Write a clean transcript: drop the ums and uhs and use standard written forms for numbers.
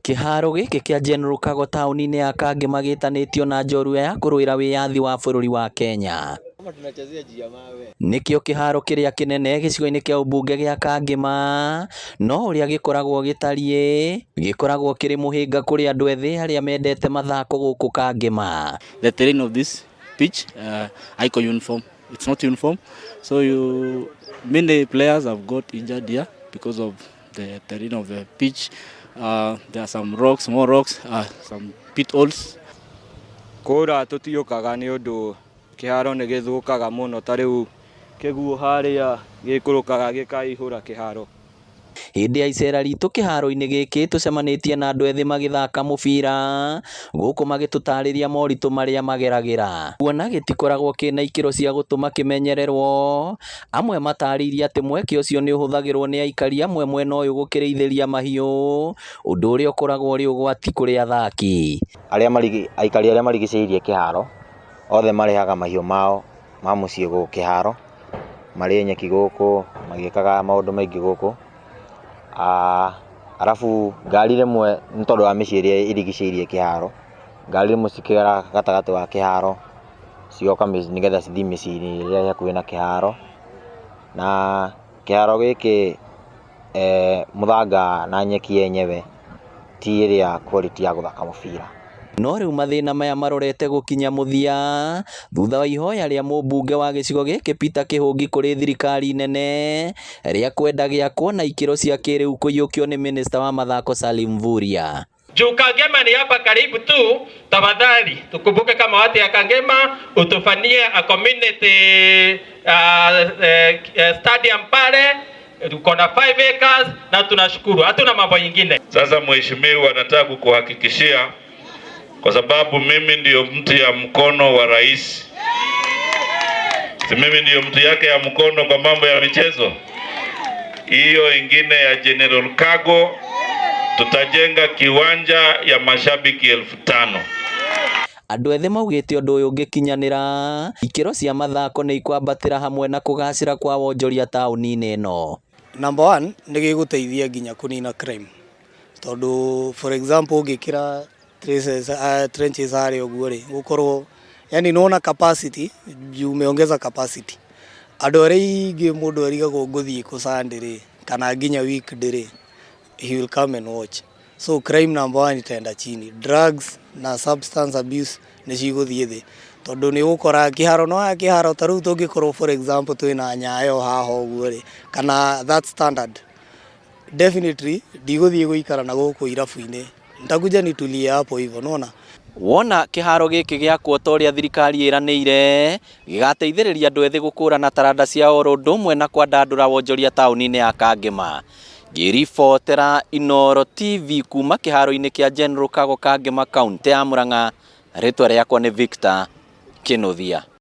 Kĩharo gĩkĩ kĩa General Kago taũni-inĩ ya Kangema gĩtanĩtio na njorua ya kũrũĩra wĩyathi wa bũrũri wa Kenya. Nĩkĩo kĩharo kĩrĩa kĩnene gĩcigo-inĩ kĩa ũmbunge gĩa Kangema, no ũrĩa gĩkoragwo gĩtariĩ gĩkoragwo kĩrĩ mũhĩnga kũrĩ andũ ethĩ arĩa mendete mathako gũkũ Kangema. The terrain of this pitch, haiko uniform. It's not uniform. So many players have got injured here because of the terrain of the pitch. There are some rocks, small rocks, some pit holes. Kũra tũtiũkaga nĩ ũndũ kĩharo nĩ gĩthũkaga mũno, ta rĩu kĩguũ harĩa gĩkũrũkaga gĩkaihũra kĩharo. Hĩndĩ ya icera ritũ kĩharo-inĩ gĩkĩ tũcemanĩtie na andũ ethĩ magĩthaka mũbira gũkũ magĩtũtarĩria moritũ marĩa mageragĩra. Kuona gĩtikoragwo kĩna ikĩro cia gũtũma kĩmenyererwo, amwe matarĩirie atĩ mweke ũcio nĩ ũhũthagĩrwo nĩ aikari amwe mwena ũyũ gũkĩrĩithĩria mahiũ, ũndũ ũrĩa ũkoragwo ũrĩ ũgwati kũrĩ athaki. Aikari arĩa marigicĩirie kĩharo othe marehaga mahiũ mao ma mũciĩ gũkũ kĩharo, marĩ nyeki gũkũ, magĩkaga maũndũ maingĩ gũkũ. Arabu ngari rĩmwe nĩ tondũ wa mĩciĩ ĩrĩa irigicĩirie kĩharo, ngari rĩmwe cikĩgera gatagatĩ wa kĩharo cioka nĩgetha cithi mĩciĩ-inĩ ĩrĩa hakuhĩ na kĩharo. Na kĩharo gĩkĩ mũthanga na nyeki yenyewe ti ĩrĩa quality ya gũthaka mũbira. No rĩu mathĩna maya marorete gũkinya mũthia thutha wa ihoya rĩa mũmbunge wa gĩcigo gĩkĩ Peter Kĩhũngi kũrĩ thirikari nene rĩa kwenda gĩakwo na ikĩro cia kĩrĩu kũiyũkio nĩ Minister wa mathako Salim Mvurya. Juu Kangema ni hapa karibu tu, tafadhali tukumbuke kama watu ya Kangema utufanyie a community stadium pale. Tuko na 5 acres na tunashukuru, hatuna mambo mengine. Sasa mheshimiwa, nataka kukuhakikishia kwa sababu mimi ndio mtu ya mkono wa rais. Si mimi ndio mtu yake ya mkono kwa mambo ya michezo. Hiyo ingine ya General Kago tutajenga kiwanja ya mashabiki 5,000. Andũ ethĩ maugĩte ũndũ ũyũ ũngĩkinyanĩra, ikĩro cia mathako nĩ ikwambatĩra hamwe na kũgacĩra kwa wonjoria taũni-inĩ ĩno. Number 1 nĩ gĩgũteithia nginya kũnina crime. Tondũ for example ũngĩkĩra trenches harĩa ũguo rĩ, gũkorwo yani nona capacity, umeongeza capacity. Andũ arĩa aingĩ mũndũ arigagwo ngũthiĩ kũ Sunday rĩ, kana nginya weekday rĩ, he will come and watch. So crime number 1 itaenda chini. Drugs na substance abuse nĩ cigũthiĩ thĩ. Tondũ nĩ gũkora kĩharo no kĩharo ta rĩu tũngĩkorwo for example twĩna Nyayo haha ũguo rĩ, kana that standard, definitely ndigũthiĩ gũikara na gũkũ irabu-inĩ. Nitakuja nitulie hapo hivyo, unaona? Wona kĩharo gĩkĩ gĩakwo ta ũrĩa thirikari ĩranĩire gĩgateithĩrĩria andũ ethĩ gũkũrana taranda cia oro ũndũ ũmwe na kwandandũra wonjoria taũni-inĩ ya Kangema. Ngĩribotera Inooro TV kuma kĩharo-inĩ kĩa General Kago Kangema kaunti ya Murang'a, rĩtwa rĩakwa nĩ Victor Kĩnuthia.